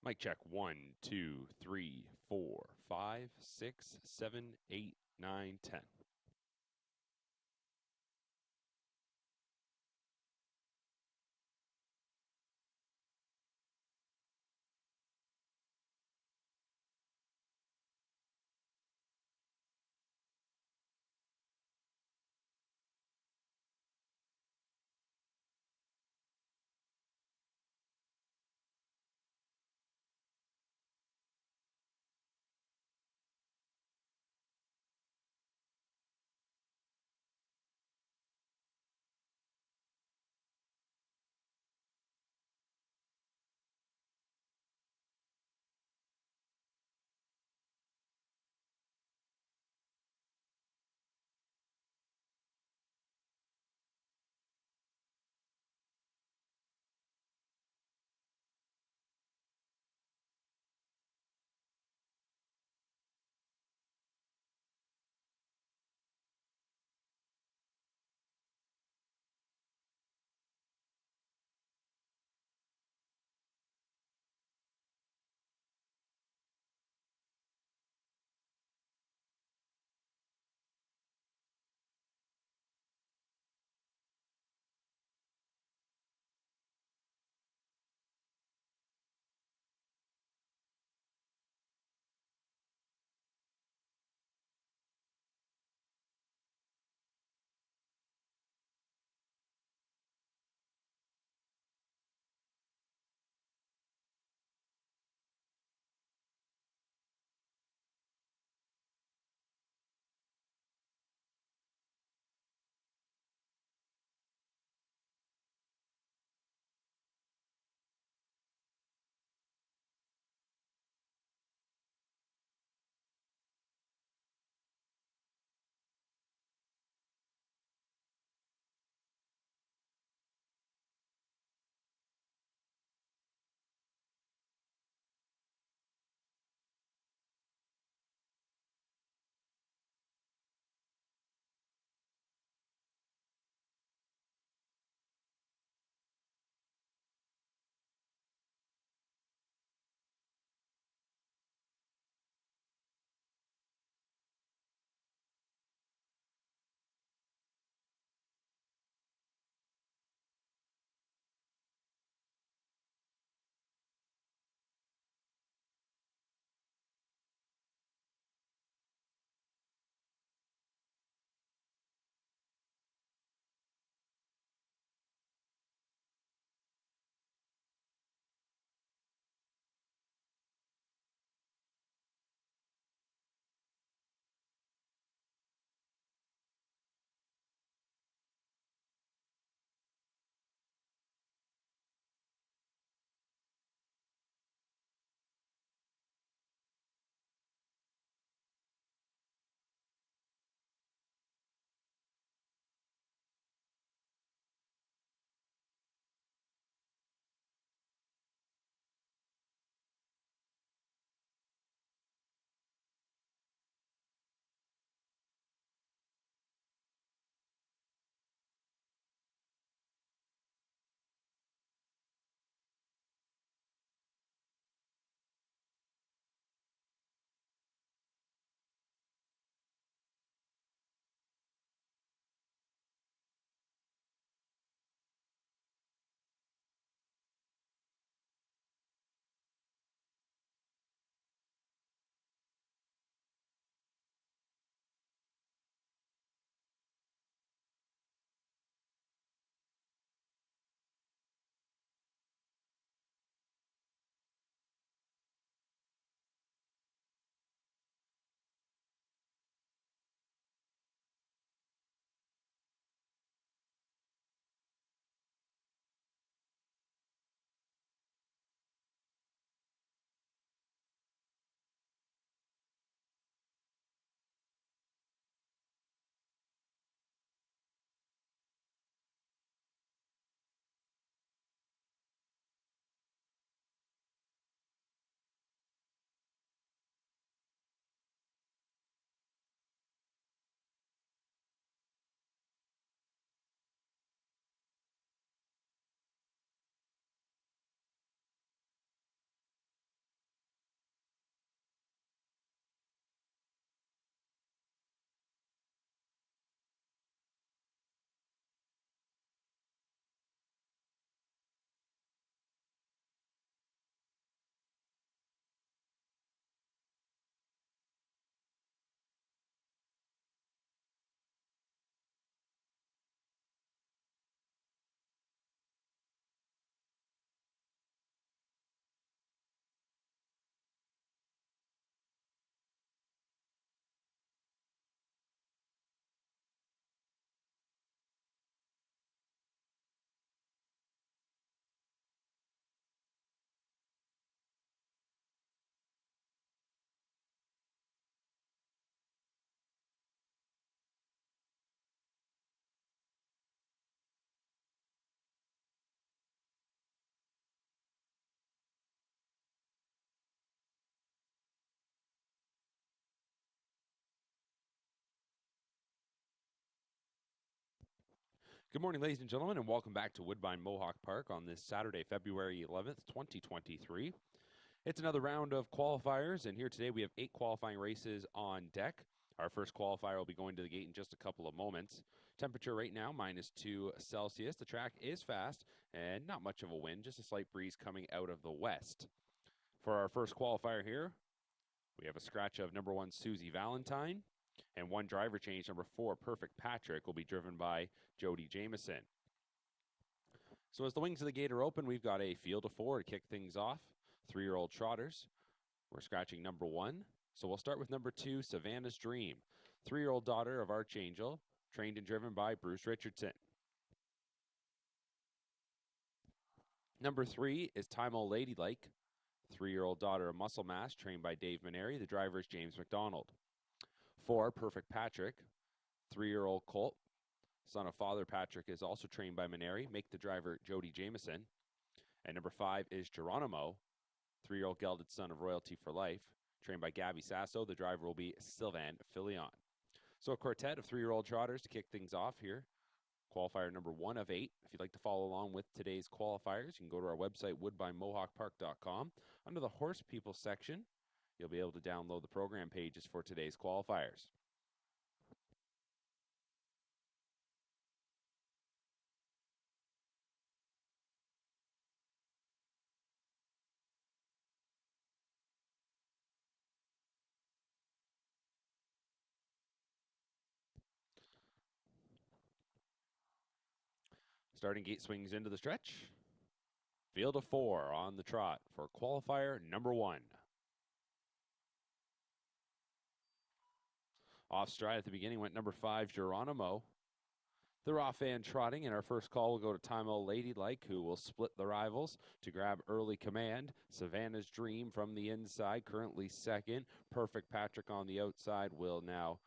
Mic check 1, 2, 3, 4, 5, 6, 7, 8, 9, 10. Good morning, ladies and gentlemen, and welcome back to Woodbine Mohawk Park on this Saturday, February 11th, 2023. It's another round of qualifiers, and here today we have 8 qualifying races on deck. Our first qualifier will be going to the gate in just a couple of moments. Temperature right now, -2 Celsius. The track is fast and not much of a wind, just a slight breeze coming out of the west. For our first qualifier here, we have a scratch of number 1, Susie Valentine. And one driver change, number 4, Perfect Patrick, will be driven by Jody Jameson. So as the wings of the gate are open, we've got a field of 4 to kick things off. 3-year-old trotters. We're scratching number 1. So we'll start with number 2, Savannah's Dream. 3-year-old daughter of Archangel, trained and driven by Bruce Richardson. Number 3 is Time Old Ladylike. 3-year-old daughter of Muscle Mass, trained by Dave Maneri. The driver is James McDonald. 4, Perfect Patrick. 3-year-old colt. Son of Father Patrick is also trained by Maneri. Make the driver Jody Jameson. And number 5 is Geronimo, 3-year-old gelded son of Royalty for Life, trained by Gabby Sasso. The driver will be Sylvain Filion. So a quartet of 3-year-old trotters to kick things off here. Qualifier number 1 of 8. If you'd like to follow along with today's qualifiers, you can go to our website, woodbinemohawkpark.com. Under the Horse People section, you'll be able to download the program pages for today's qualifiers. Starting gate swings into the stretch. Field of 4 on the trot for qualifier number 1. Off stride at the beginning went number 5, Geronimo. They're off and trotting, and our first call will go to Time Old Ladylike, who will split the rivals to grab early command. Savannah's Dream from the inside, currently second. Perfect Patrick on the outside will now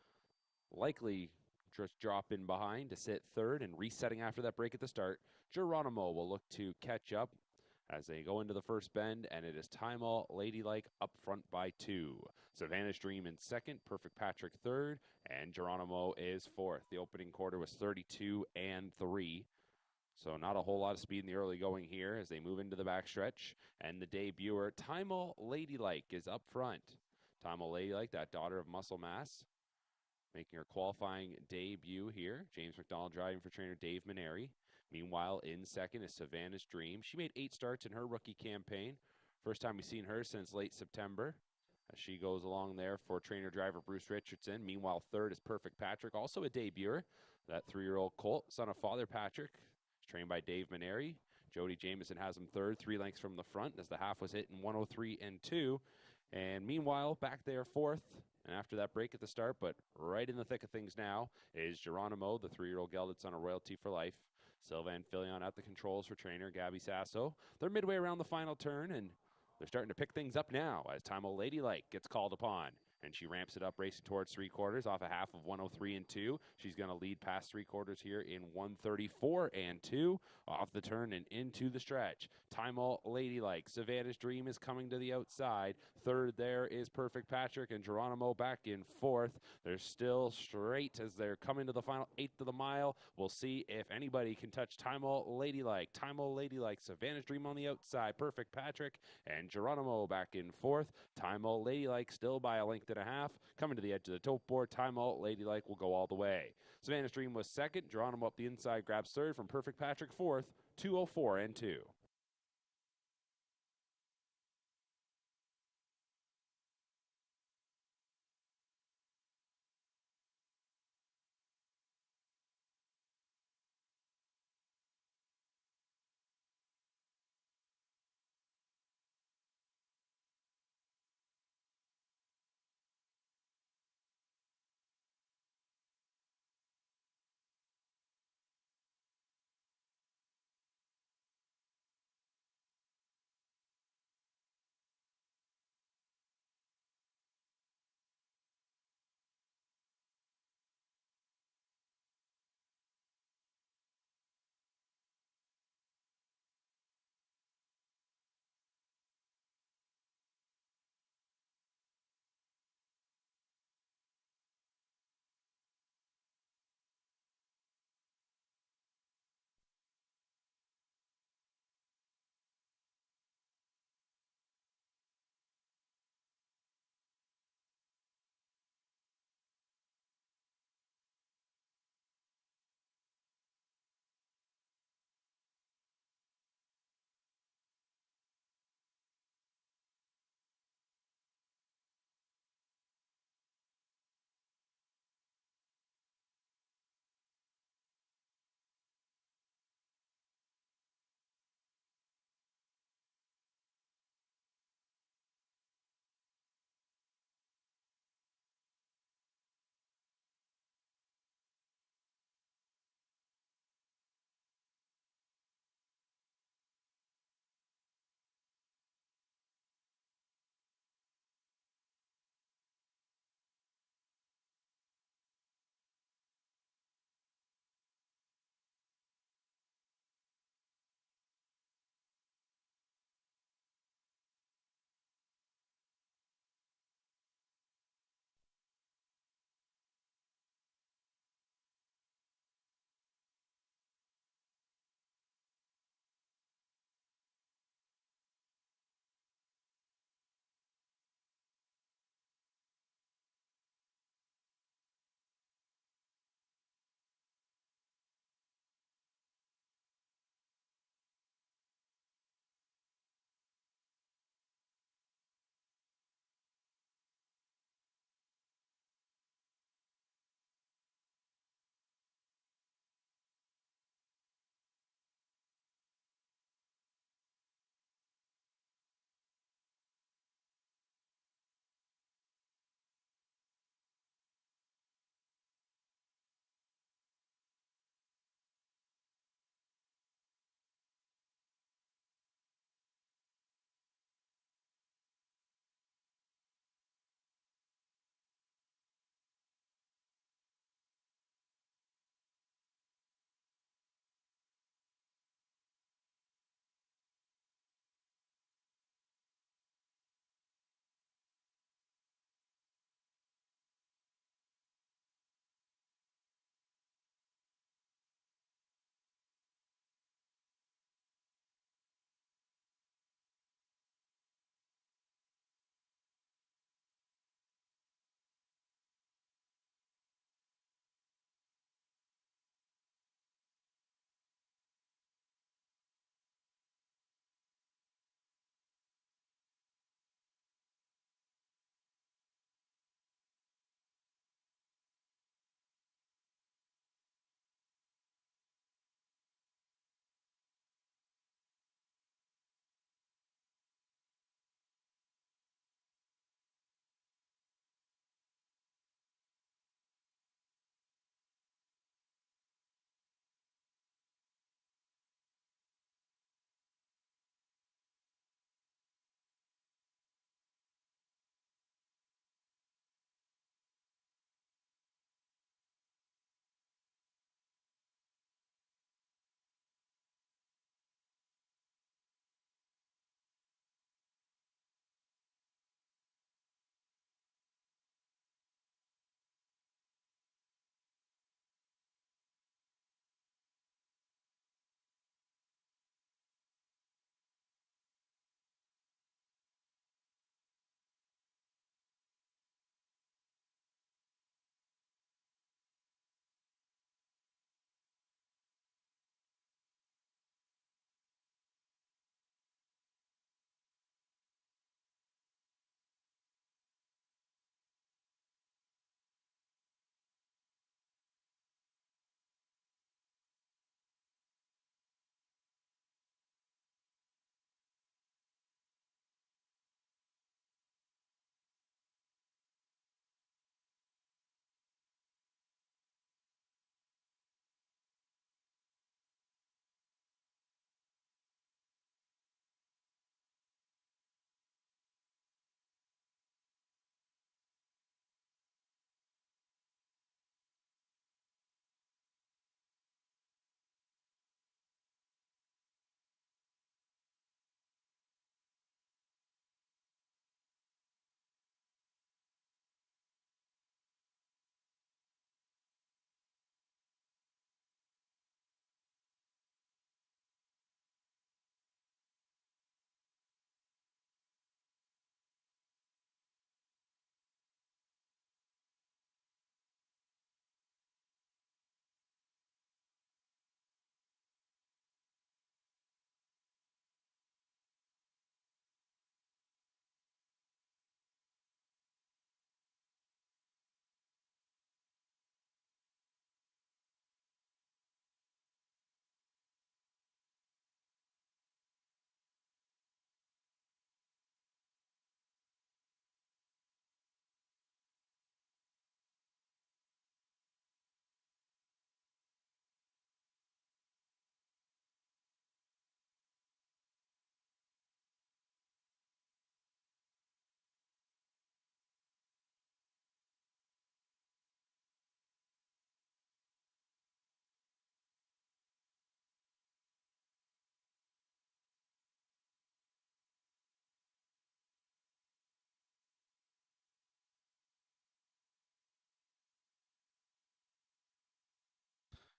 likely just drop in behind to sit third, and resetting after that break at the start. Geronimo will look to catch up as they go into the first bend, and it is Time All Ladylike up front by 2. Savannah's Dream in second, Perfect Patrick third, and Geronimo is fourth. The opening quarter was 32 and 3. So not a whole lot of speed in the early going here as they move into the backstretch. And the debuter, Time All Ladylike, is up front. Time All Ladylike, that daughter of Muscle Mass, making her qualifying debut here. James McDonald driving for trainer Dave Maneri. Meanwhile, in second is Savannah's Dream. She made 8 starts in her rookie campaign. First time we've seen her since late September, as she goes along there for trainer driver Bruce Richardson. Meanwhile, third is Perfect Patrick, also a debuter. That 3-year-old colt, son of Father Patrick, is trained by Dave Maneri. Jody Jameson has him third, 3 lengths from the front, as the half was hit in 103 and 2. And meanwhile, back there fourth, and after that break at the start, but right in the thick of things now, is Geronimo, the 3-year-old gelded son of Royalty for Life. Sylvain Filion at the controls for trainer Gabby Sasso. They're midway around the final turn, and they're starting to pick things up now as Time Old Ladylike gets called upon. And she ramps it up, racing towards 3/4 off a half of 103 and 2. She's going to lead past 3/4 here in 134 and 2. Off the turn and into the stretch. Time All Ladylike. Savannah's Dream is coming to the outside. Third there is Perfect Patrick, and Geronimo back in fourth. They're still straight as they're coming to the final 1/8 of the mile. We'll see if anybody can touch Time All Ladylike. Time All Ladylike. Savannah's Dream on the outside. Perfect Patrick and Geronimo back in fourth. Time All Ladylike still by a length and a half. Coming to the edge of the tote board, Time All Ladylike will go all the way. Savannah's Dream was second. Geronimo up the inside grabs third from Perfect Patrick fourth, 204 and 2.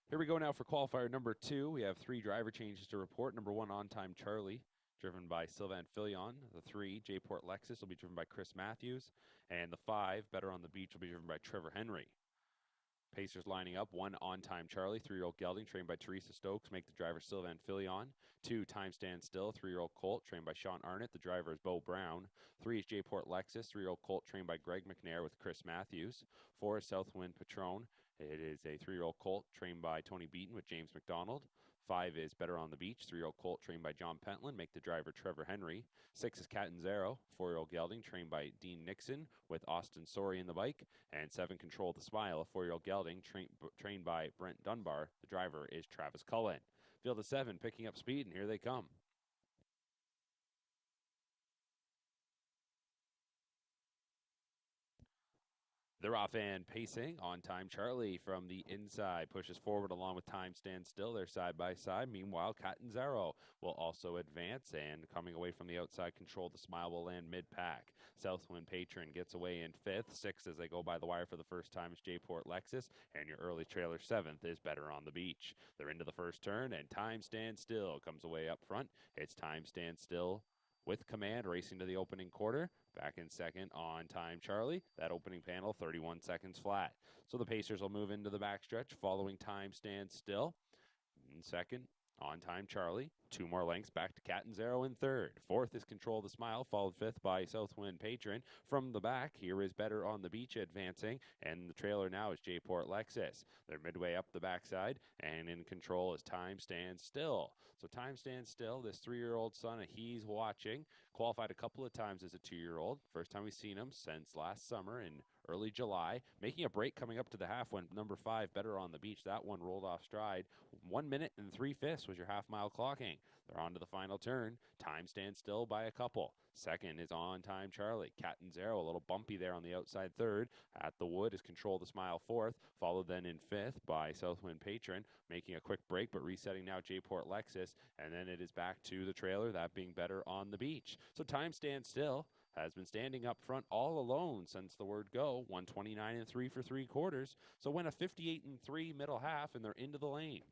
Here we go now for qualifier number 2. We have 3 driver changes to report. Number 1, On Time Charlie, driven by Sylvain Filion. The 3, J-Port Lexus, will be driven by Chris Matthews. And the 5, Better on the Beach, will be driven by Trevor Henry. Pacers lining up. 1, On Time Charlie, 3-year-old gelding, trained by Teresa Stokes, make the driver Sylvain Filion. 2, Time Stand Still, 3-year-old colt, trained by Sean Arnott, the driver is Beau Brown. 3 is J-Port Lexus, 3-year-old colt, trained by Greg McNair with Chris Matthews. 4 is Southwind Patron. It is a 3-year-old colt, trained by Tony Beaton with James McDonald. 5 is Better on the Beach, 3-year-old colt, trained by John Pentland, make the driver Trevor Henry. 6 is Catanzaro, 4-year-old gelding, trained by Dean Nixon with Austin Sorey in the bike. And 7, Control the Smile, a 4-year-old gelding, trained by Brent Dunbar. The driver is Travis Cullen. Field of 7 picking up speed, and here they come. They're off and pacing. On Time Charlie from the inside pushes forward along with Time Stand Still. They're side by side. Meanwhile, Catanzaro will also advance, and coming away from the outside, Control the Smile will land mid-pack. Southwind Patron gets away in 5th. 6th as they go by the wire for the first time is J-Port Lexus, and your early trailer 7th is Better on the Beach. They're into the first turn, and Time Stand Still comes away up front. It's Time Stand Still with command, racing to the opening quarter. Back in second, On Time Charlie. That opening panel, 31 seconds flat. So the Pacers will move into the backstretch following Time Stand Still. In second, On Time Charlie. 2 more lengths back to Catanzaro in third. 4th is Control the Smile, followed 5th by Southwind Patron. From the back, here is Better on the Beach advancing, and the trailer now is J-Port Lexus. They're midway up the backside, and in control is Time Stand Still. So Time Stand Still, this 3-year-old son, he's watching, qualified a couple of times as a 2-year-old. First time we've seen him since last summer in early July, making a break coming up to the half when number 5, Better on the Beach, that one rolled off stride. 1 minute and 3/5 was your half-mile clocking. They're on to the final turn. Time Stand Still by a couple. Second is On Time Charlie. Catanzaro, a little bumpy there on the outside third. At the Wood is Control the Smile 4th, followed then in 5th by Southwind Patron, making a quick break, but resetting now J-Port Lexus, and then it is back to the trailer, that being Better on the Beach. So Time Stand Still has been standing up front all alone since the word go. 129 and 3 for 3/4. So went a 58 and 3 middle half, and they're into the lane.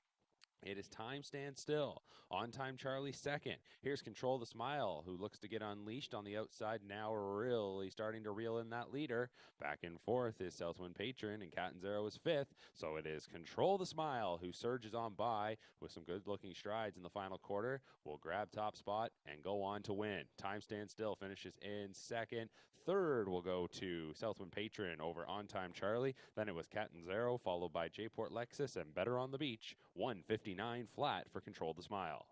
It is Time Stand Still. On Time Charlie second. Here's Control the Smile, who looks to get unleashed on the outside, now really starting to reel in that leader. Back in 4th is Southwind Patron, and Catanzaro is 5th. So it is Control the Smile, who surges on by with some good-looking strides in the final quarter. Will grab top spot and go on to win. Time Stand Still finishes in second. Third will go to Southwind Patron over On Time Charlie. Then it was Catanzaro, followed by J-Port Lexus and Better on the Beach. 159 flat for Control the Smile.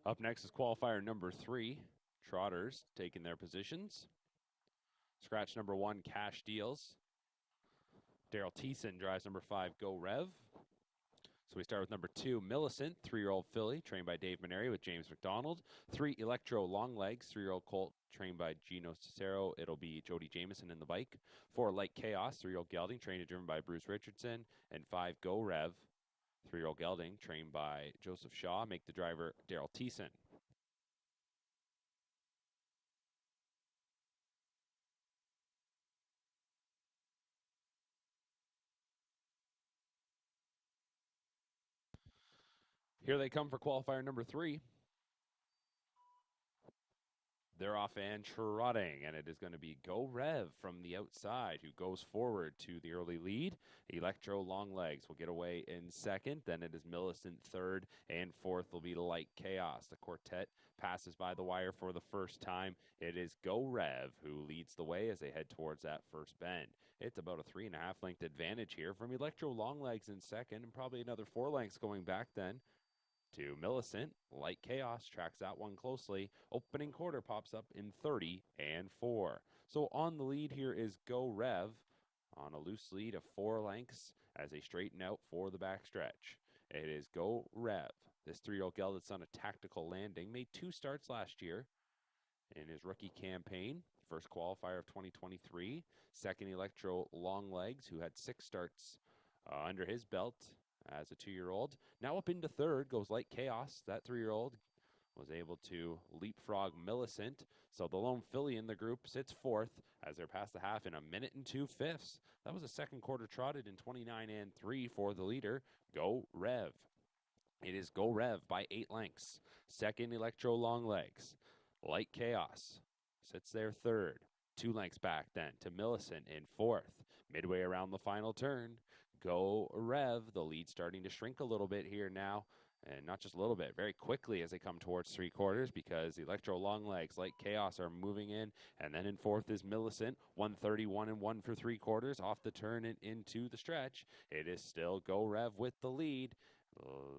Up next is qualifier number 3. Trotters taking their positions. Scratch number 1, Cash Deals. Daryl Thiessen drives number 5, Go Rev. So we start with number 2, Millicent, 3-year-old filly, trained by Dave Maneri with James McDonald. 3, Electro Longlegs, 3-year-old colt, trained by Gino Cicero. It'll be Jody Jameson in the bike. 4, Light Chaos, 3-year-old gelding, trained and driven by Bruce Richardson. And 5, Go Rev, 3-year-old gelding, trained by Joseph Shaw. Make the driver Daryl Thiessen. Here they come for qualifier number 3. They're off and trotting, and it is going to be Go Rev from the outside, who goes forward to the early lead. Electro Longlegs will get away in second. Then it is Millicent third, and fourth will be Light Chaos. The quartet passes by the wire for the first time. It is Go Rev who leads the way as they head towards that first bend. It's about a 3.5 length advantage here from Electro Longlegs in second, and probably another 4 lengths going back then to Millicent. Light Chaos tracks that one closely. Opening quarter pops up in 30 and 4. So on the lead here is Go Rev on a loose lead of 4 lengths as they straighten out for the backstretch. It is Go Rev. This 3-year-old gelding that's on a tactical landing, made 2 starts last year in his rookie campaign. First qualifier of 2023. Second, Electro Longlegs, who had 6 starts under his belt as a 2-year-old. Now up into third goes Light Chaos. That 3-year-old was able to leapfrog Millicent. So the lone filly in the group sits fourth as they're past the half in 1 minute and 2/5. That was a second quarter trotted in 29 and 3 for the leader, Go Rev. It is Go Rev by 8 lengths. Second, Electro Longlegs. Light Chaos sits there third. 2 lengths back then to Millicent in fourth. Midway around the final turn, Go Rev, the lead starting to shrink a little bit here now. And not just a little bit, very quickly as they come towards 3/4 because Electro Longlegs, Light Chaos are moving in. And then in fourth is Millicent, 131 and 1 for 3/4 off the turn and into the stretch. It is still Go Rev with the lead.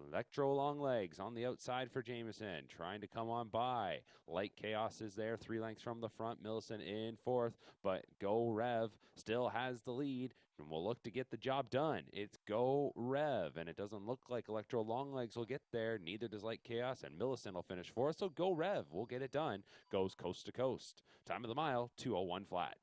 Electro Longlegs on the outside for Jameson, trying to come on by. Light Chaos is there, 3 lengths from the front. Millicent in fourth, but Go Rev still has the lead and will look to get the job done. It's Go Rev, and it doesn't look like Electro Longlegs will get there. Neither does Light Chaos, and Millicent will finish fourth, so Go Rev will get it done. Goes coast to coast. Time of the mile, 2:01 flat.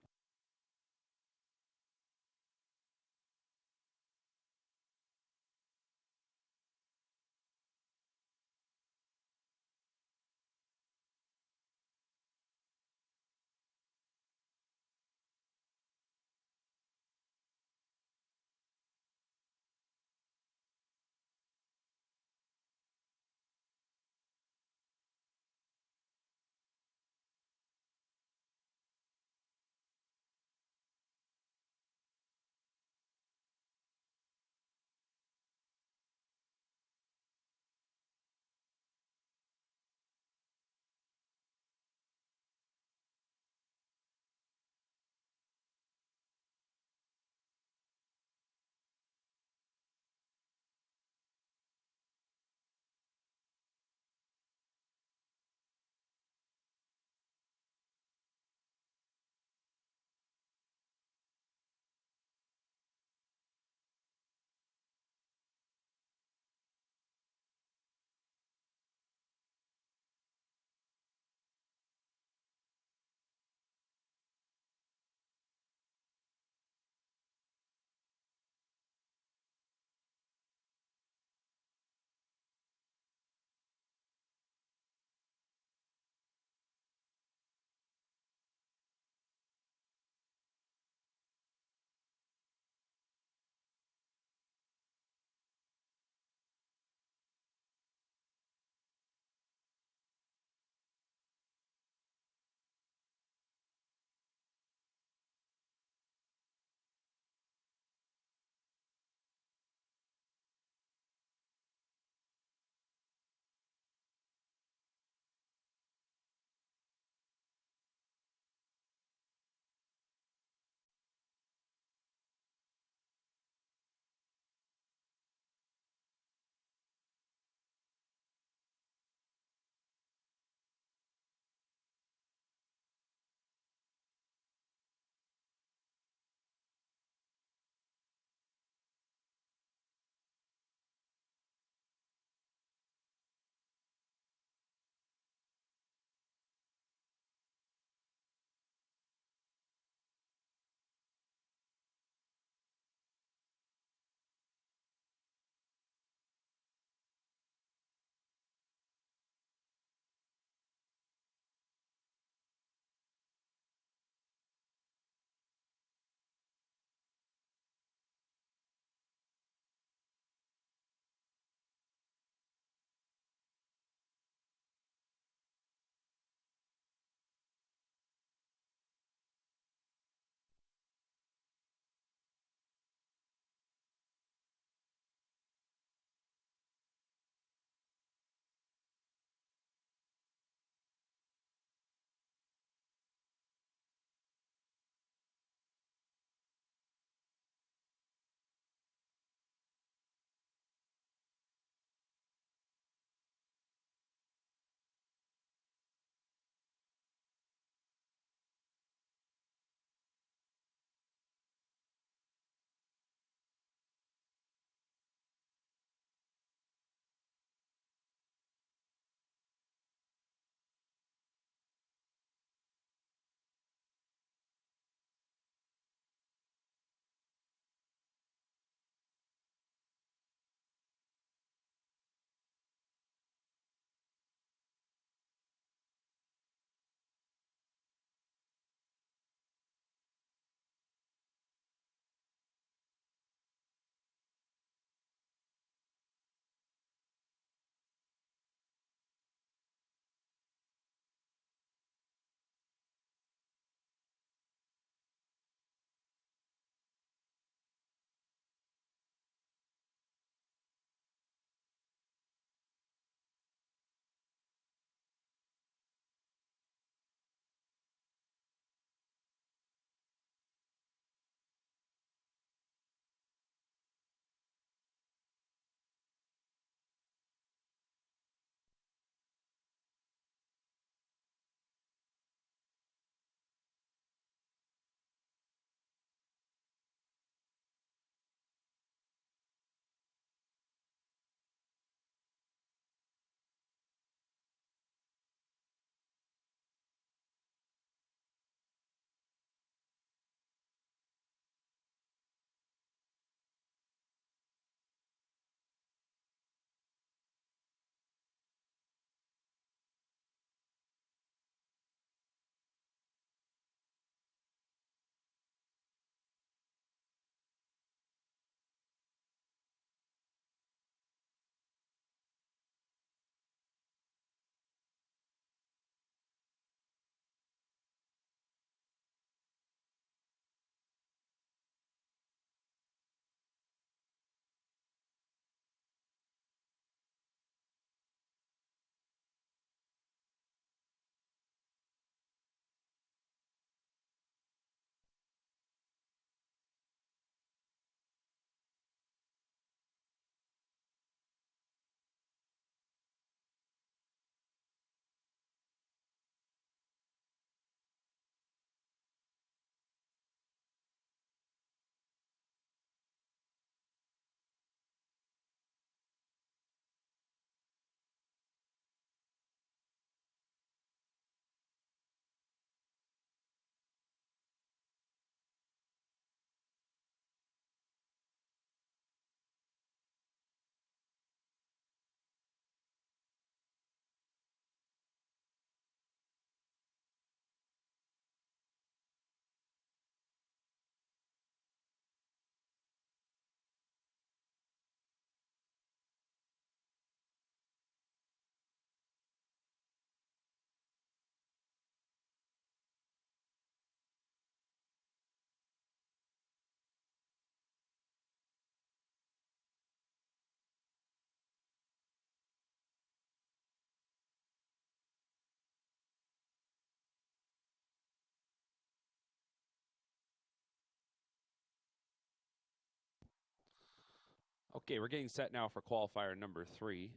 Okay, we're getting set now for qualifier number 3.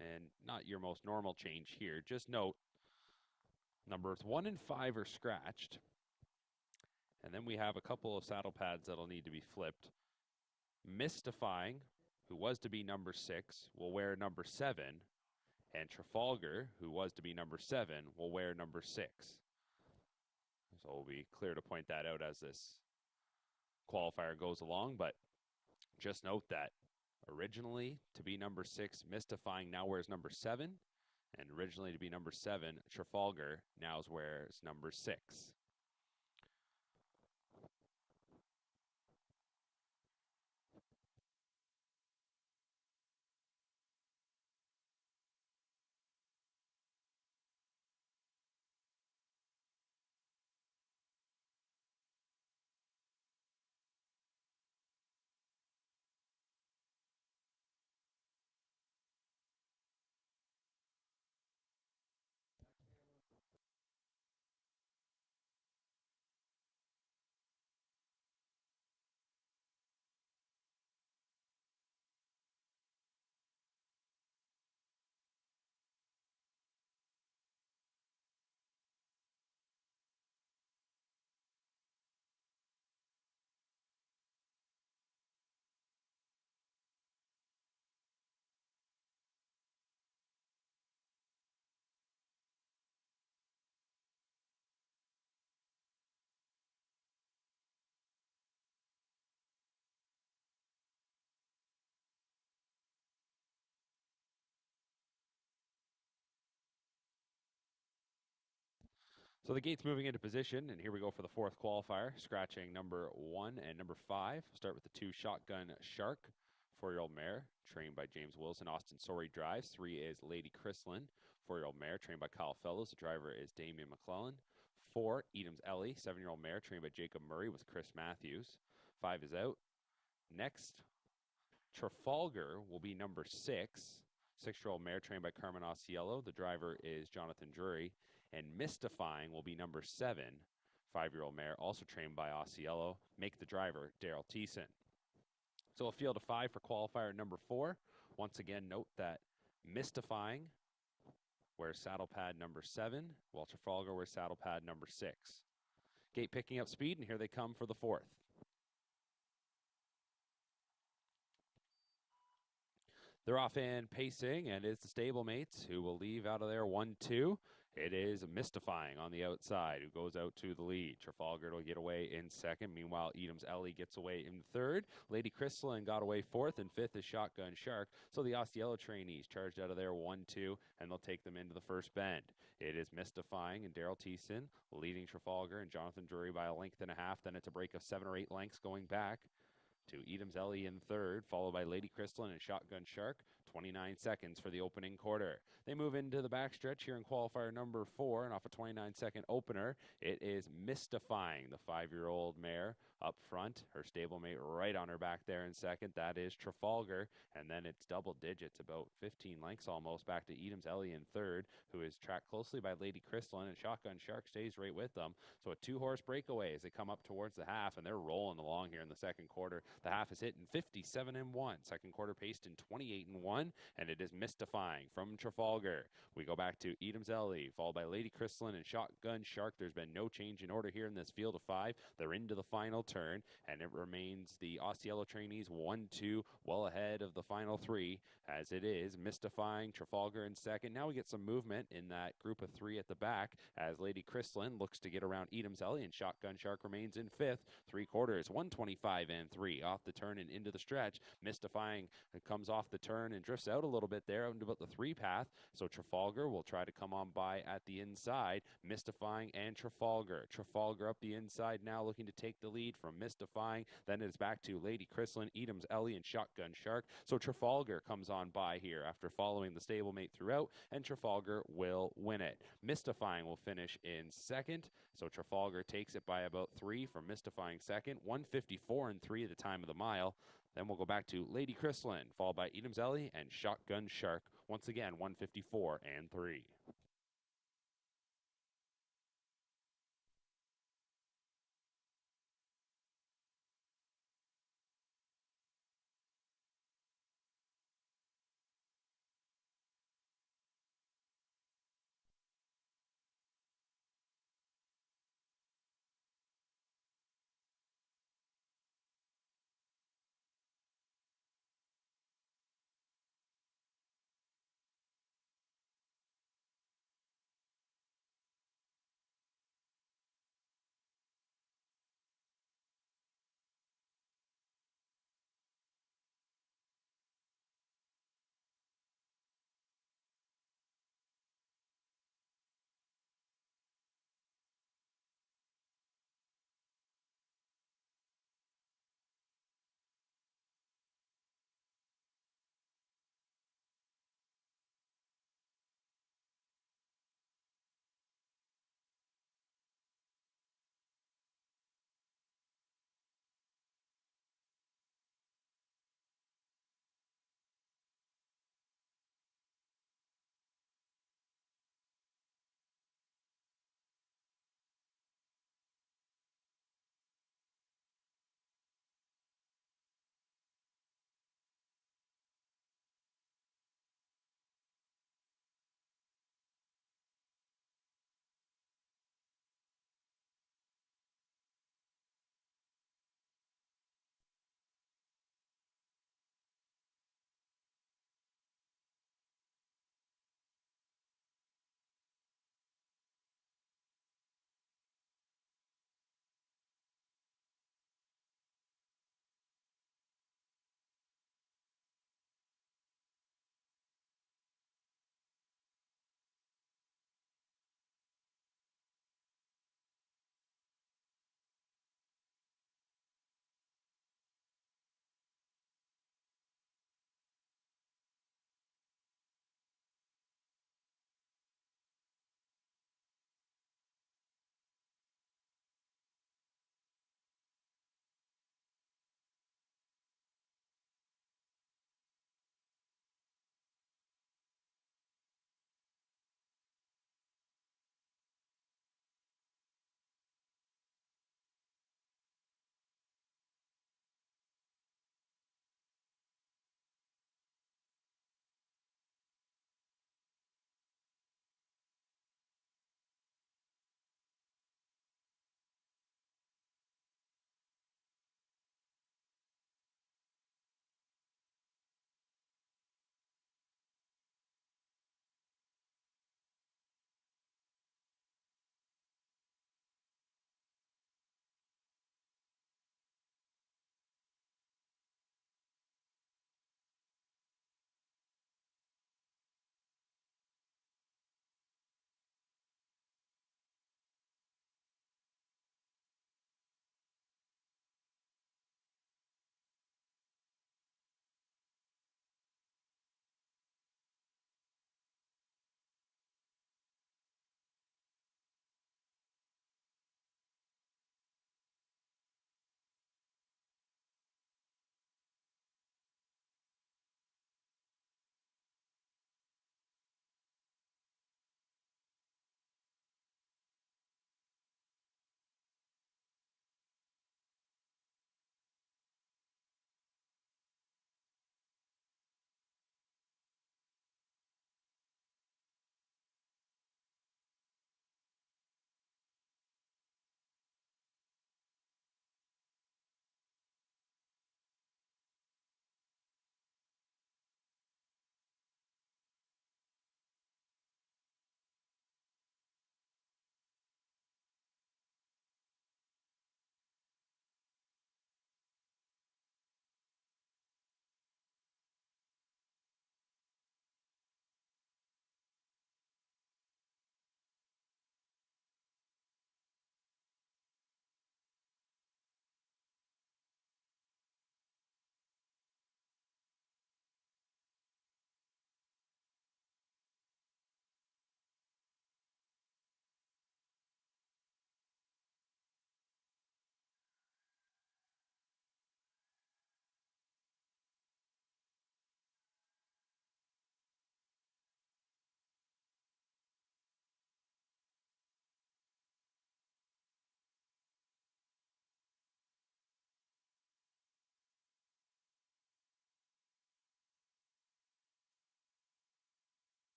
And not your most normal change here. Just note, numbers 1 and 5 are scratched. And then we have a couple of saddle pads that'll need to be flipped. Mystifying, who was to be number 6, will wear number 7. And Trafalgar, who was to be number 7, will wear number 6. So we'll be clear to point that out as this qualifier goes along, but just note that originally to be number 6, Mystifying now wears number 7, and originally to be number 7, Trafalgar now wears number 6. So the gate's moving into position, and here we go for the 4th qualifier, scratching number 1 and number 5. Start with the 2 Shotgun Shark, 4-year-old mare, trained by James Wilson. Austin Sorey drives. 3 is Lady Chrislin, 4-year-old mare, trained by Kyle Fellows. The driver is Damian McClellan. 4, Edams Ellie, 7-year-old mare, trained by Jacob Murray with Chris Matthews. 5 is out. Next, Trafalgar will be number 6. 6-year-old mare trained by Carmen Osiello. The driver is Jonathan Drury. And Mystifying will be number 7. 5-year-old mare, also trained by Osiello. Make the driver Daryl Thiessen. So a field of 5 for qualifier number 4. Once again, note that Mystifying wears saddle pad number 7, while Trafalgar wears saddle pad number 6. Gate picking up speed, and here they come for the 4th. They're off and pacing, and it's the stablemates who will leave out of there 1-2. It is Mystifying on the outside who goes out to the lead. Trafalgar will get away in 2nd. Meanwhile, Edams Ellie gets away in 3rd. Lady Chrislin got away 4th, and 5th is Shotgun Shark. So the Osiello trainees charged out of there 1-2, and they'll take them into the first bend. It is Mystifying and Daryl Thiessen leading Trafalgar and Jonathan Drury by a length and a half. Then it's a break of 7 or 8 lengths going back to Edams Ellie in 3rd, followed by Lady Chrislin and Shotgun Shark. 29 seconds for the opening quarter. They move into the backstretch here in qualifier number 4, and off a 29-second opener, it is Mystifying, the 5-year-old mare up front. Her stablemate right on her back there in 2nd. That is Trafalgar, and then it's double digits, about 15 lengths almost, back to Edams Ellie in 3rd, who is tracked closely by Lady Chrislin, and Shotgun Shark stays right with them. So a 2-horse breakaway as they come up towards the half, and they're rolling along here in the 2nd quarter. The half is hitting 57-1. 2nd quarter paced in 28-1, and it is Mystifying from Trafalgar. We go back to Edams Ellie, followed by Lady Chrislin and Shotgun Shark. There's been no change in order here in this field of 5. They're into the final turn, and it remains the Osiello trainees 1-2, well ahead of the final 3, as it is Mystifying, Trafalgar in 2nd. Now we get some movement in that group of 3 at the back, as Lady Chrislin looks to get around Edams Ellie, and Shotgun Shark remains in 5th. 3 quarters, 125-3 off the turn and into the stretch. Mystifying comes off the turn and drifts out a little bit there into about the 3 path. So Trafalgar will try to come on by at the inside. Mystifying and Trafalgar. Trafalgar up the inside now, looking to take the lead from Mystifying. Then it's back to Lady Chrislin, Edams Ellie, and Shotgun Shark. So Trafalgar comes on by here after following the stablemate throughout, and Trafalgar will win it. Mystifying will finish in 2nd. So Trafalgar takes it by about 3 from Mystifying 2nd. 154-3 at the time of the mile. Then we'll go back to Lady Chrislin, followed by Edams Ellie and Shotgun Shark. Once again, 154-3.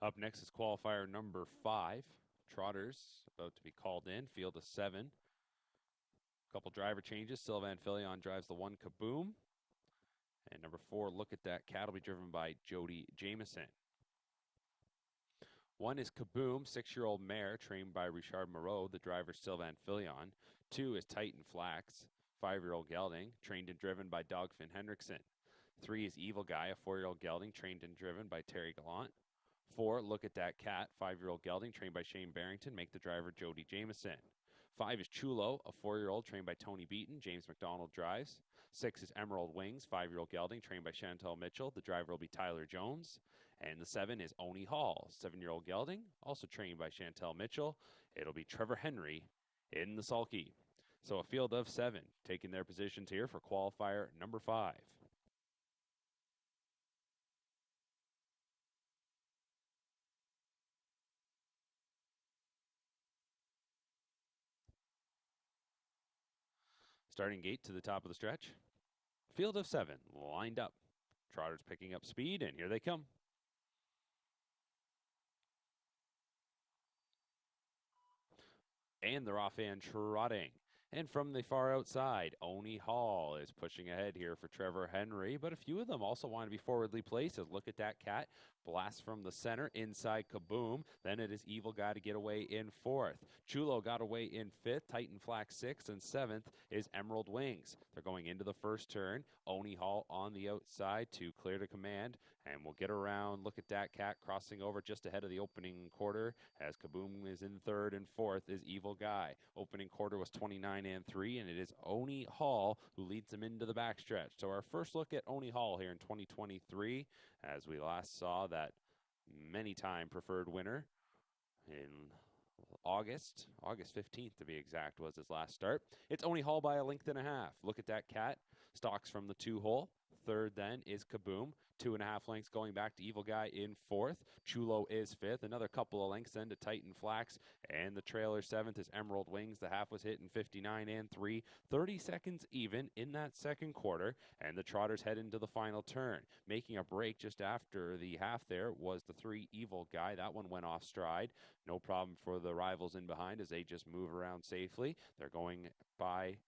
Up next is qualifier number 5. Trotters about to be called in. Field of 7. Couple driver changes. Sylvan Filion drives the 1 Kaboom. And number 4, Look at That Cat, will be driven by Jody Jameson. 1 is Kaboom, 6-year-old mare trained by Richard Moreau, the driver Sylvan Filion. 2 is Titan Flax, 5-year-old gelding, trained and driven by Dogfin Hendrickson. 3 is Evil Guy, a 4-year-old gelding, trained and driven by Terry Gallant. 4, Look at That Cat, 5-year-old gelding, trained by Shane Barrington, make the driver Jody Jameson. 5 is Chulo, a 4-year-old trained by Tony Beaton, James McDonald drives. 6 is Emerald Wings, 5-year-old gelding, trained by Chantel Mitchell, the driver will be Tyler Jones. And the 7 is Oni Hall, 7-year-old gelding, also trained by Chantel Mitchell. It'll be Trevor Henry in the sulky. So a field of 7 taking their positions here for qualifier number 5. Starting gate to the top of the stretch. Field of 7 lined up. Trotters picking up speed, and here they come. And they're off and trotting. And from the far outside, Oni Hall is pushing ahead here for Trevor Henry, but a few of them also want to be forwardly placed. As Look at That Cat, blast from the center, inside Kaboom. Then it is Evil Guy to get away in 4th. Chulo got away in 5th. Titan Flax 6th, and 7th is Emerald Wings. They're going into the first turn. Oni Hall on the outside to clear to command, and we'll get around Look at That Cat crossing over just ahead of the opening quarter as Kaboom is in 3rd, and 4th is Evil Guy. Opening quarter was 29 and 3, and it is Oni Hall who leads them into the backstretch. So our first look at Oni Hall here in 2023, as we last saw that many-time preferred winner in August 15th to be exact, was his last start. It's Oni Hall by a length and a half. Look at That Cat, stalks from the 2-hole. 3rd then is Kaboom. 2.5 lengths going back to Evil Guy in 4th. Chulo is 5th. Another couple of lengths then to Titan Flax. And the trailer 7th is Emerald Wings. The half was hit in 59 and 3. 30 seconds even in that second quarter. And the Trotters head into the final turn. Making a break just after the half there was the 3 Evil Guy. That one went off stride. No problem for the rivals in behind as they just move around safely. They're going by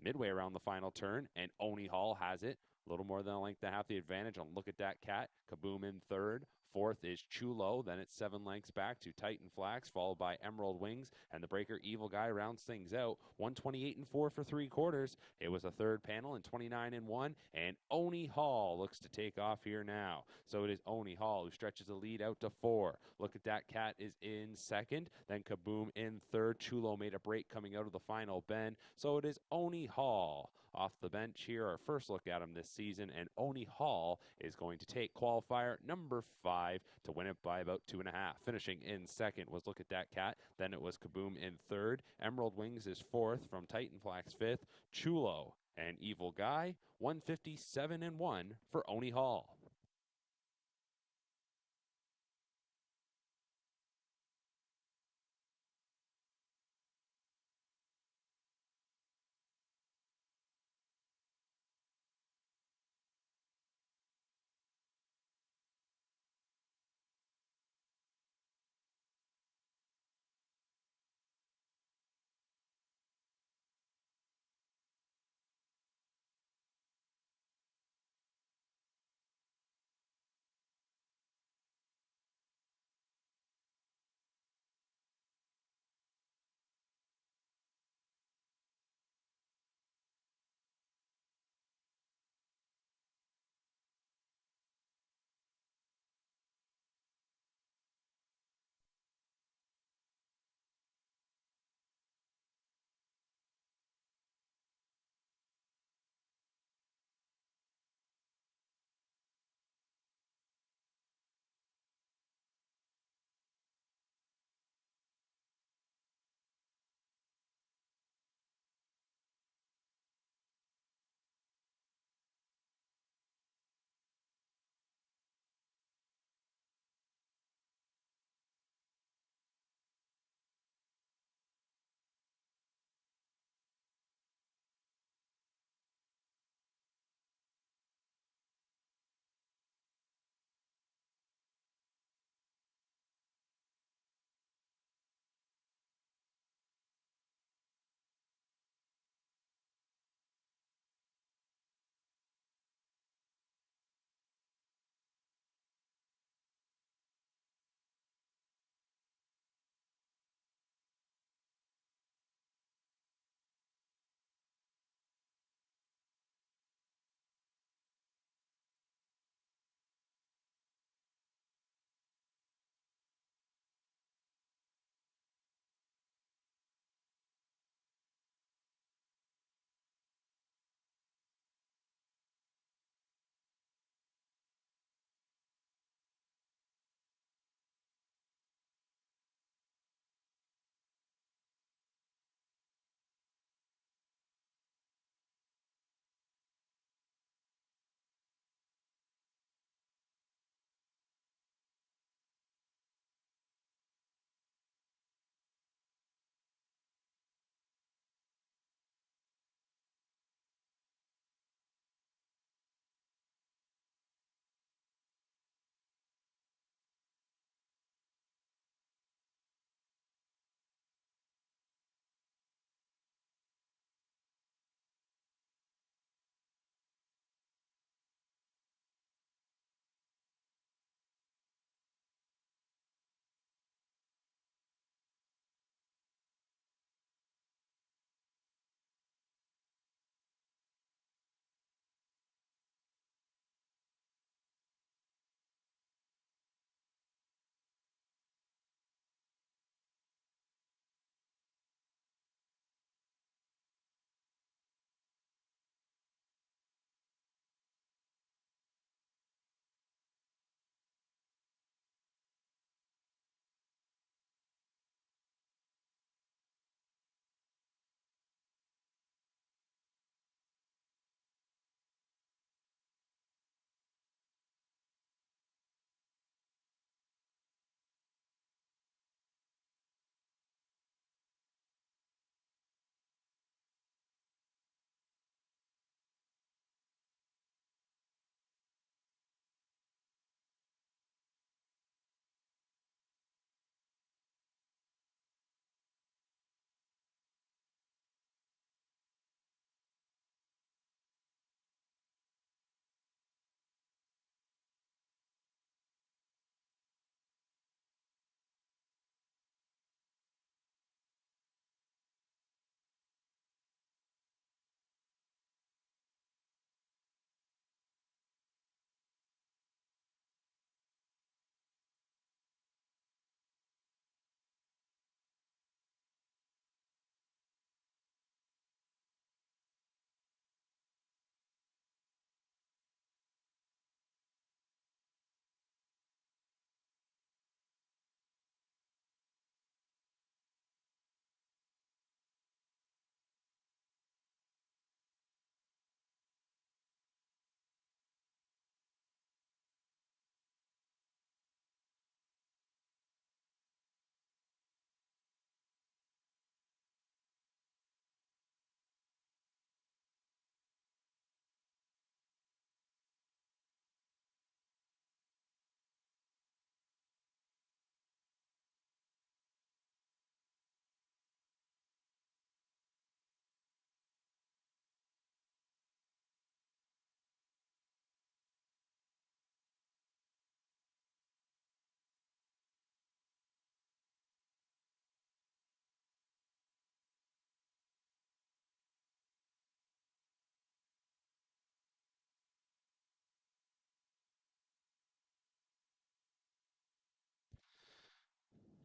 midway around the final turn, and Oni Hall has it. A little more than a length and a half the advantage on Look at That Cat. Kaboom in 3rd. 4th is Chulo. Then it's 7 lengths back to Titan Flax, followed by Emerald Wings. And the breaker Evil Guy rounds things out. 128 and 4 for 3 quarters. It was a 3rd panel in 29 and 1. And Oni Hall looks to take off here now. So it is Oni Hall who stretches the lead out to 4. Look at That Cat is in 2nd. Then Kaboom in 3rd. Chulo made a break coming out of the final bend. So it is Oni Hall off the bench here. Our first look at him this season. And Oni Hall is going to take qualifier number 5 to win it by about 2.5. Finishing in 2nd was Look at That Cat. Then it was Kaboom in 3rd. Emerald Wings is 4th from Titan Flax 5th. Chulo and Evil Guy, 157 and 1 for Oni Hall.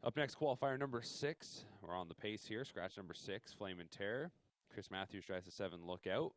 Up next, qualifier number 6. We're on the pace here. Scratch number 6, Flame and Terror. Chris Matthews drives a 7 Lookout.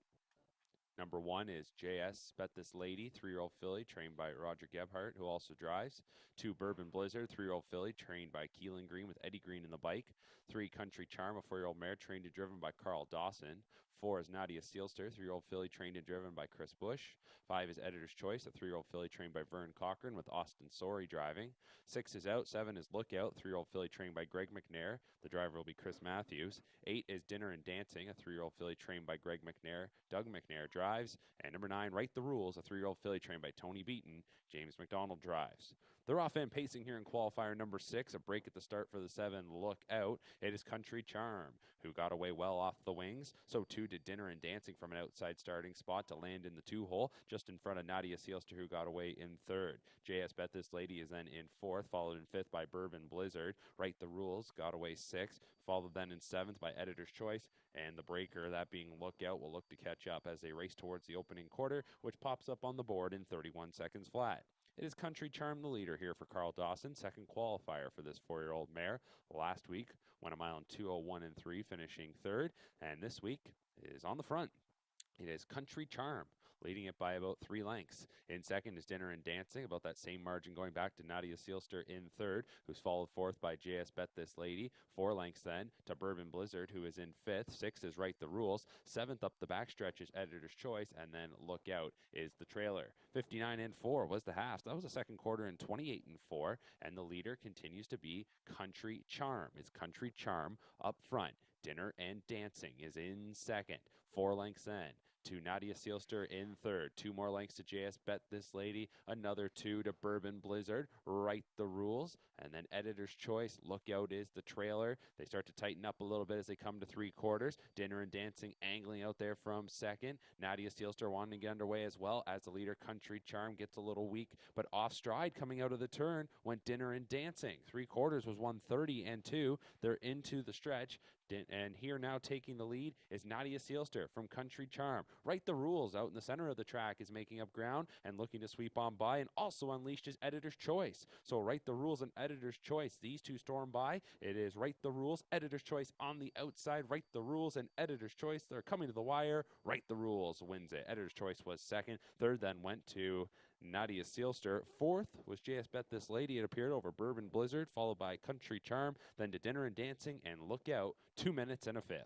Number 1 is JS Bet This Lady, 3-year-old filly, trained by Roger Gebhardt, who also drives. 2, Bourbon Blizzard, 3-year-old filly, trained by Keelan Green with Eddie Green in the bike. 3, Country Charm, a 4-year-old mare, trained and driven by Carl Dawson. 4 is Nadia Sealster, 3-year-old filly, trained and driven by Chris Bush. 5 is Editor's Choice, a 3-year-old filly, trained by Vern Cochran with Austin Sorey driving. 6 is Out, 7 is Lookout, 3-year-old filly, trained by Greg McNair. The driver will be Chris Matthews. 8 is Dinner and Dancing, a 3-year-old filly, trained by Greg McNair. Doug McNair drives. And number 9, Right the Rules, a 3-year-old filly trained by Tony Beaton. James McDonald drives. They're off and pacing here in qualifier number 6. A break at the start for the 7 Lookout. It is Country Charm, who got away well off the wings. So too did Dinner and Dancing from an outside starting spot to land in the 2-hole, just in front of Nadia Sealster, who got away in 3rd. JS Bet This Lady is then in 4th, followed in 5th by Bourbon Blizzard. Right the Rules got away 6th, followed then in 7th by Editor's Choice. And the breaker, that being Lookout, will look to catch up as they race towards the opening quarter, which pops up on the board in 31 seconds flat. It is Country Charm, the leader here for Carl Dawson, second qualifier for this 4-year-old mare. Last week, went a mile in 2:01 and 3, finishing 3rd, and this week is on the front. It is Country Charm, leading it by about 3 lengths. In second is Dinner and Dancing, about that same margin going back to Nadia Sealster in 3rd, who's followed 4th by JS Bet This Lady. 4 lengths then to Bourbon Blizzard, who is in 5th. 6th is Right the Rules. 7th up the backstretch is Editor's Choice, and then Lookout is the trailer. 59 and 4 was the half. That was the second quarter in 28 and 4, and the leader continues to be Country Charm. It's Country Charm up front. Dinner and Dancing is in second. 4 lengths then to Nadia Sealster in 3rd. 2 more lengths to JS Bet This Lady. Another 2 to Bourbon Blizzard. Right the Rules. And then Editor's Choice. Lookout is the trailer. They start to tighten up a little bit as they come to 3 quarters. Dinner and Dancing angling out there from second. Nadia Sealster wanting to get underway as well as the leader Country Charm gets a little weak, but off stride coming out of the turn went Dinner and Dancing. 3 quarters was 130 and 2. They're into the stretch. And here now taking the lead is Nadia Sealster from Country Charm. Right the Rules out in the center of the track is making up ground and looking to sweep on by, and also unleashed is Editor's Choice. So Right the Rules and Editor's Choice, these two storm by. It is Right the Rules, Editor's Choice on the outside. Right the Rules and Editor's Choice, they're coming to the wire. Right the Rules wins it. Editor's Choice was second. Third then went to Nadia Sealster. 4th was JS Bet This Lady. It appeared over Bourbon Blizzard, followed by Country Charm, then to Dinner and Dancing and Lookout. 2 minutes and a 5th.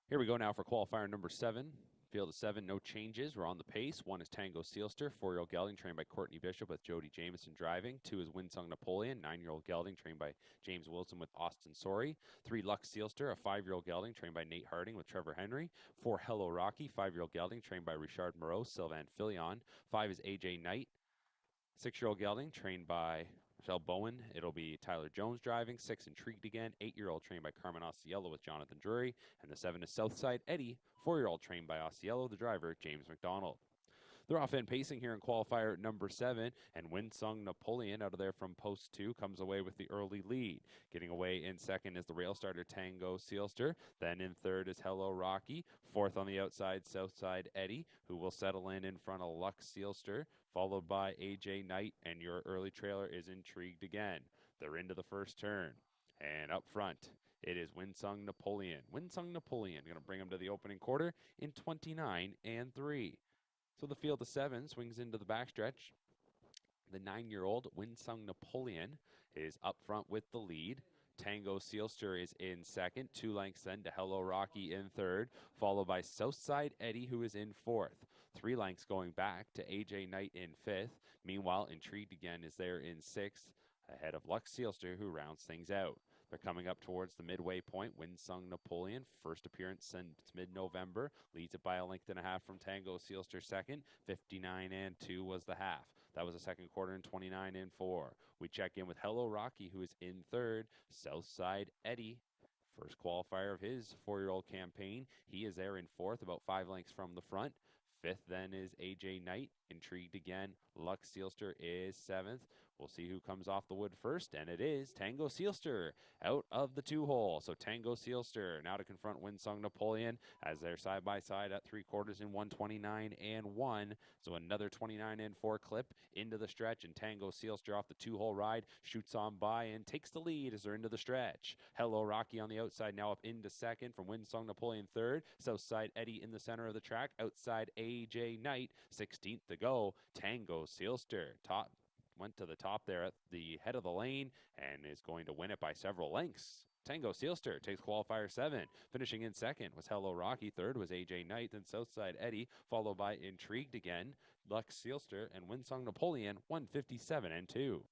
Here we go now for qualifier number 7. Field of 7, no changes. We're on the pace. 1 is Tango Sealster, 4-year-old gelding trained by Courtney Bishop with Jody Jameson driving. 2 is Winsung Napoleon, 9-year-old gelding trained by James Wilson with Austin Sorey. 3 Lux Sealster, a 5-year-old gelding trained by Nate Harding with Trevor Henry. 4 Hello Rocky, 5-year-old gelding trained by Richard Moreau, Sylvain Filion. 5 is AJ Knight, 6-year-old gelding trained by Michelle Bowen. It'll be Tyler Jones driving. 6 Intrigued Again, 8-year-old trained by Carmen Osceola with Jonathan Drury. And the 7 is Southside Eddie, 4-year-old trained by Osceola, the driver, James McDonald. They're off end pacing here in qualifier number 7, and Winsung Napoleon out of there from post 2 comes away with the early lead. Getting away in second is the rail starter Tango Sealster. Then in third is Hello Rocky. Fourth on the outside, Southside Eddie, who will settle in front of Lux Sealster, followed by AJ Knight, and your early trailer is Intrigued Again. They're into the first turn, and up front, it is Winsung Napoleon. Winsung Napoleon going to bring him to the opening quarter in 29-3. So the field of 7 swings into the backstretch. The 9-year-old Winsung Napoleon is up front with the lead. Tango Sealster is in second. 2 lengths then to Hello Rocky in third, followed by Southside Eddie, who is in fourth. 3 lengths going back to AJ Knight in fifth. Meanwhile, Intrigued Again is there in sixth, ahead of Lux Sealster, who rounds things out. They're coming up towards the midway point. Winsung Napoleon, first appearance since mid-November, leads it by a length and a half from Tango Sealster second. 59-2 was the half. That was the second quarter in 29-4. We check in with Hello Rocky, who is in third. Southside Eddie, first qualifier of his 4-year-old campaign. He is there in fourth, about 5 lengths from the front. Fifth then is AJ Knight. Intrigued Again. Lux Sealster is seventh. We'll see who comes off the wood first, and it is Tango Sealster out of the 2-hole. So Tango Sealster now to confront Winsung Napoleon as they're side by side at 3/4 in 129-1. So another 29-4 clip into the stretch, and Tango Sealster off the 2-hole ride shoots on by and takes the lead as they're into the stretch. Hello Rocky on the outside, now up into second from Winsung Napoleon third. Southside Eddie in the center of the track. Outside AJ Knight, 16th to go. Tango Sealster went to the top there at the head of the lane and is going to win it by several lengths. Tango Sealster takes qualifier 7. Finishing in second was Hello Rocky. Third was AJ Knight, then Southside Eddie, followed by Intrigued Again, Lux Sealster, and Winsung Napoleon, 157-2.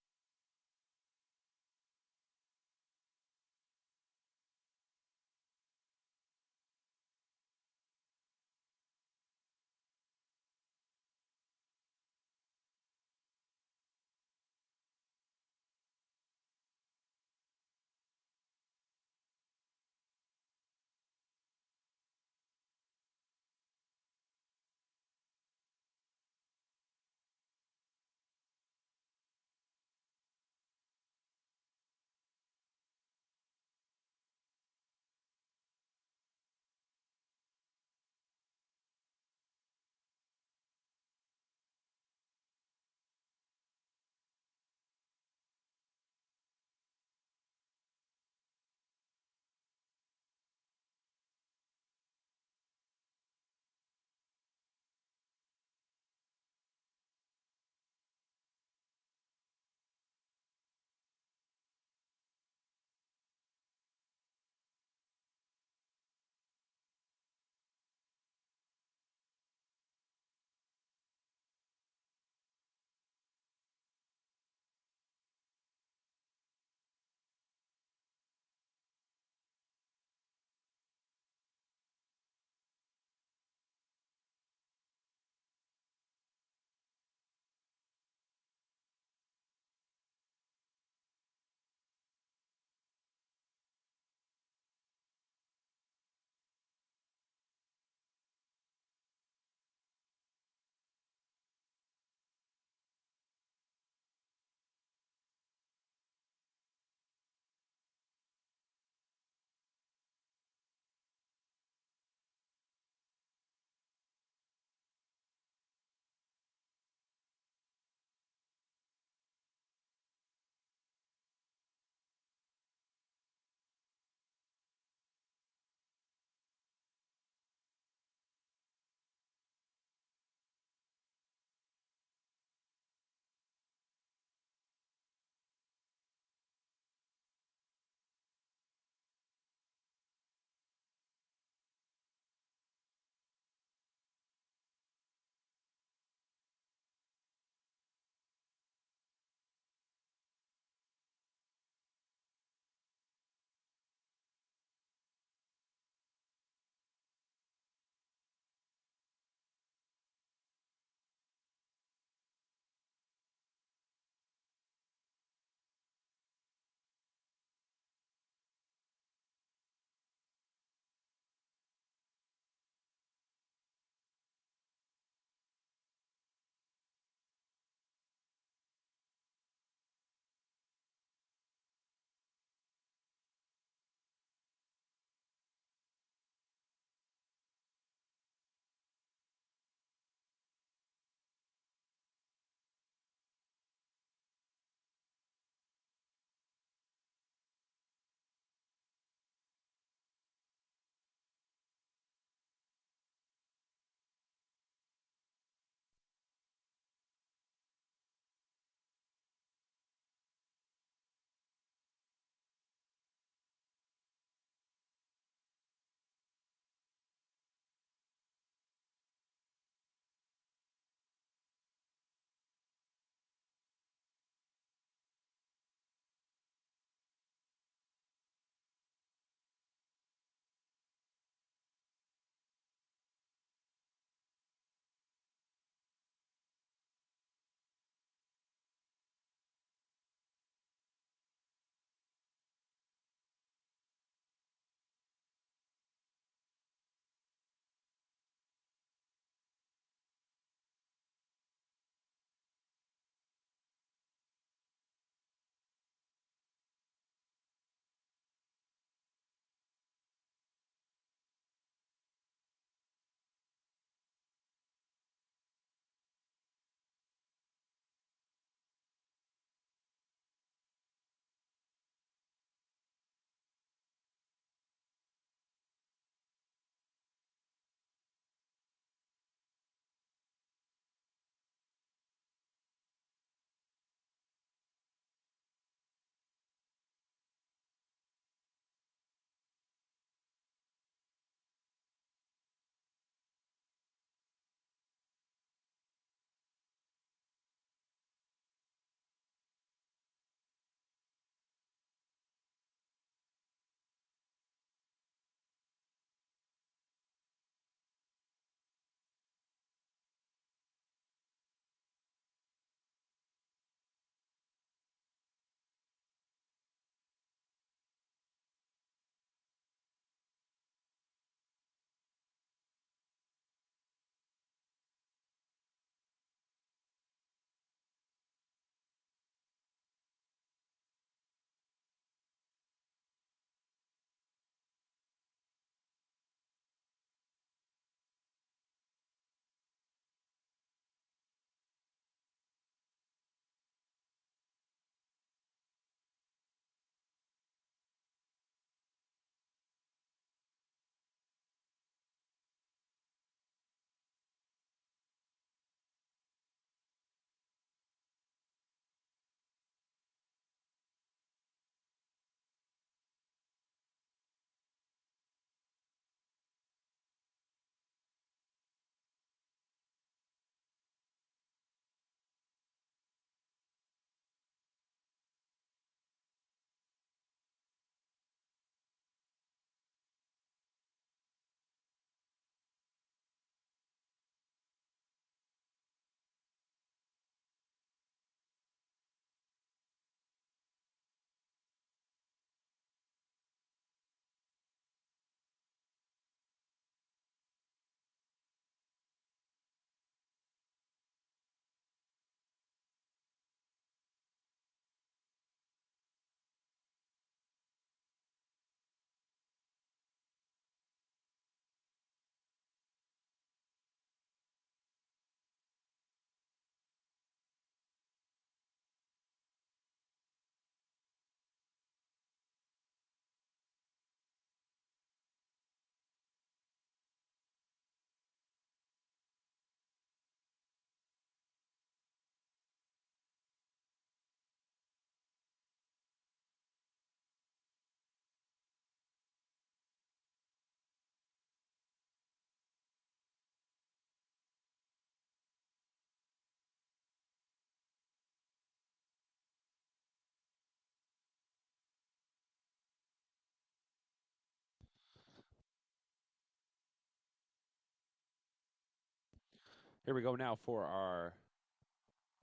Here we go now for our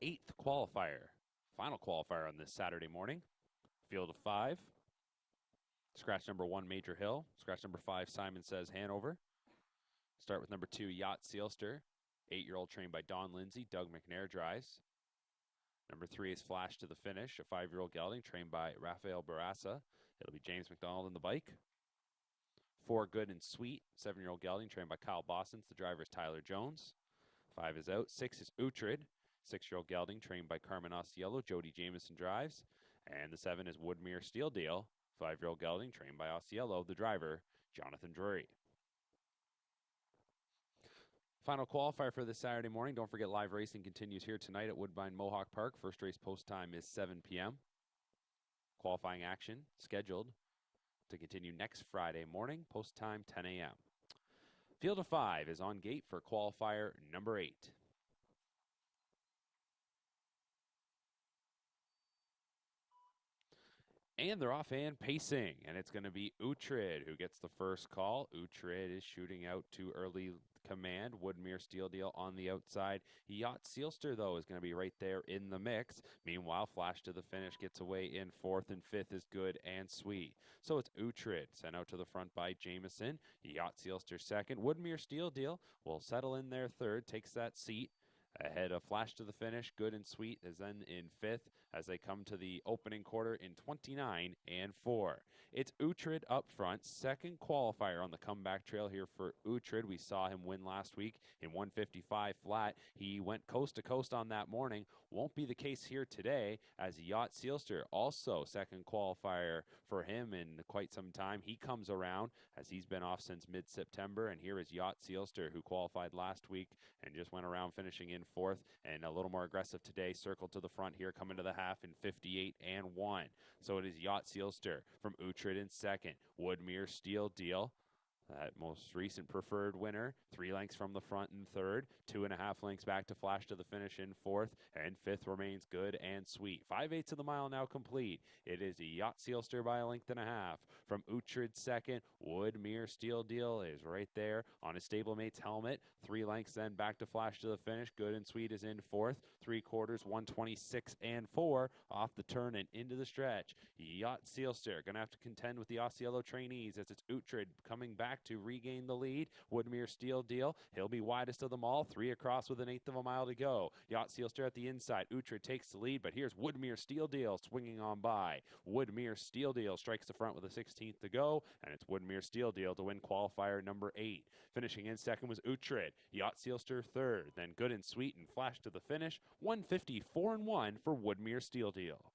8th qualifier, final qualifier on this Saturday morning. Field of 5. Scratch number 1, Major Hill. Scratch number 5, Simon Says Hanover. Start with number 2, Yacht Sealster. 8-year-old trained by Don Lindsay. Doug McNair drives. Number 3 is Flash to the Finish, a 5-year-old gelding trained by Rafael Barassa. It'll be James McDonald in the bike. 4, Good and Sweet, 7-year-old gelding trained by Kyle Bossens. The driver is Tyler Jones. 5 is out. 6 is Uhtred, 6-year-old gelding trained by Carmen Osceola. Jody Jameson drives. And the 7 is Woodmere Steel Deal, 5-year-old gelding trained by Osceola. The driver, Jonathan Drury. Final qualifier for this Saturday morning. Don't forget live racing continues here tonight at Woodbine Mohawk Park. First race post time is 7 p.m. Qualifying action scheduled to continue next Friday morning, post time 10 a.m. Field of 5 is on gate for qualifier number 8. And they're off and pacing, and it's going to be Uhtred who gets the first call. Uhtred is shooting out to early command. Woodmere Steel Deal on the outside. Yacht Sealster, though, is going to be right there in the mix. Meanwhile, Flash to the Finish gets away in 4th, and 5th is Good and Sweet. So it's Uhtred sent out to the front by Jameson. Yacht Sealster 2nd. Woodmere Steel Deal will settle in there 3rd, takes that seat. Ahead of Flash to the Finish, Good and Sweet is then in 5th as they come to the opening quarter in 29 and 4. It's Uhtred up front, 2nd qualifier on the comeback trail here for Uhtred. We saw him win last week in 155 flat. He went coast to coast on that morning. Won't be the case here today as Yacht Sealster, also 2nd qualifier for him in quite some time. He comes around as he's been off since mid-September, and here is Yacht Sealster, who qualified last week and just went around finishing in 4th, and a little more aggressive today, circled to the front here, coming to the half in 58 and 1. So it is Yacht Sealster from Uhtred in 2nd. Woodmere Steel Deal, that most recent preferred winner, 3 lengths from the front in 3rd, 2.5 lengths back to Flash to the Finish in 4th, and 5th remains Good and Sweet. 5/8 of the mile now complete. It is a Yacht Sealster by a length and a half. From Uhtred 2nd, Woodmere Steel Deal is right there on his stablemate's helmet. 3 lengths then back to Flash to the Finish. Good and Sweet is in 4th. 3/4, 126 and 4 off the turn and into the stretch. Yacht Sealster going to have to contend with the Osceola trainees as it's Uhtred coming back to regain the lead. Woodmere Steel Deal, he'll be widest of them all. 3 across with 1/8 of a mile to go. Yacht Sealster at the inside. Uhtred takes the lead, but here's Woodmere Steel Deal swinging on by. Woodmere Steel Deal strikes the front with a 16th to go, and it's Woodmere Steel Deal to win qualifier number 8. Finishing in 2nd was Uhtred. Yacht Sealster 3rd, then Good and Sweet and Flash to the Finish. 154 and 1 for Woodmere Steel Deal.